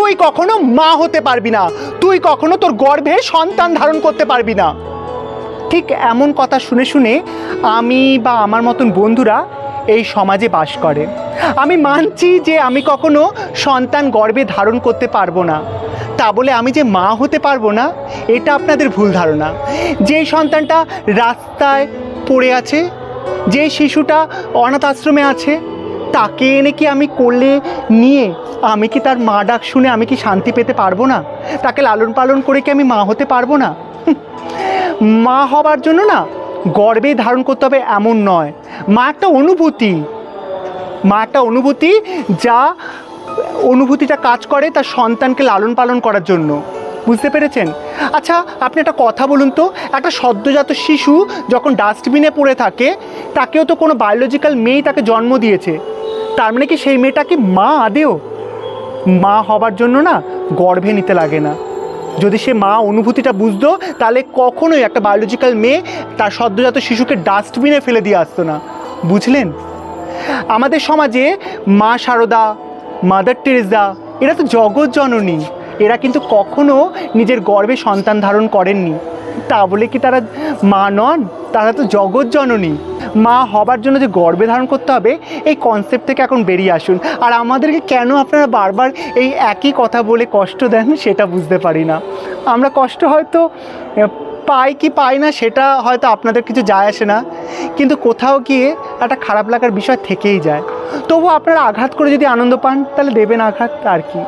তুই কখনো মা হতে পারবি না, তুই কখনো তোর গর্ভে সন্তান ধারণ করতে পারবি না। ঠিক এমন কথা শুনে শুনে আমি বা আমার মতন বন্ধুরা এই সমাজে বাস করে। আমি মানছি যে আমি কখনো সন্তান গর্ভে ধারণ করতে পারবো না, তা বলে আমি যে মা হতে পারবো না এটা আপনাদের ভুল ধারণা। যেই সন্তানটা রাস্তায় পড়ে আছে, যে শিশুটা অনাথ আশ্রমে আছে, তাকে এনে কি আমি কোলে নিয়ে আমি কি তার মা ডাক শুনে আমি কি শান্তি পেতে পারবো না? তাকে লালন পালন করে কি আমি মা হতে পারবো না? মা হবার জন্য না গর্ভে ধারণ করতে হবে এমন নয়। মা একটা অনুভূতি, মা একটা অনুভূতি, যা অনুভূতিটা কাজ করে তার সন্তানকে লালন পালন করার জন্য। বুঝতে পেরেছেন? আচ্ছা, আপনি একটা কথা বলুন তো, একটা সদ্যজাত শিশু যখন ডাস্টবিনে পড়ে থাকে, তাকেও তো কোনো বায়োলজিক্যাল মেয়েই তাকে জন্ম দিয়েছে। তার মানে কি সেই মেয়েটাকে মা আদেও? মা হবার জন্য না গর্ভে নিতে লাগে না। যদি সে মা অনুভূতিটা বুঝতো, তাহলে কখনোই একটা বায়োলজিক্যাল মেয়ে তার সদ্যজাত শিশুকে ডাস্টবিনে ফেলে দিয়ে আসতো না। বুঝলেন? আমাদের সমাজে মা শারদা, মাদার টেরেসা, এরা তো জগৎ জননী। এরা কিন্তু কখনো নিজের গর্ভে সন্তান ধারণ করেননি, তা বলে কি তারা মা নন? তারা তো জগৎ জননী। মা হবার জন্য যে গর্ভে ধারণ করতে হবে, এই কনসেপ্ট থেকে এখন বেরিয়ে আসুন। আর আমাদেরকে কেন আপনারা বারবার এই একই কথা বলে কষ্ট দেন সেটা বুঝতে পারি না। আমরা কষ্ট হয়তো পাই কি পাই না সেটা হয়তো আপনাদের কিছু যায় আসে না, কিন্তু কোথাও গিয়ে একটা খারাপ লাগার বিষয় থেকেই যায়। তবু আপনারা আঘাত করে যদি আনন্দ পান, তাহলে দেবেন আঘাত, আর কি।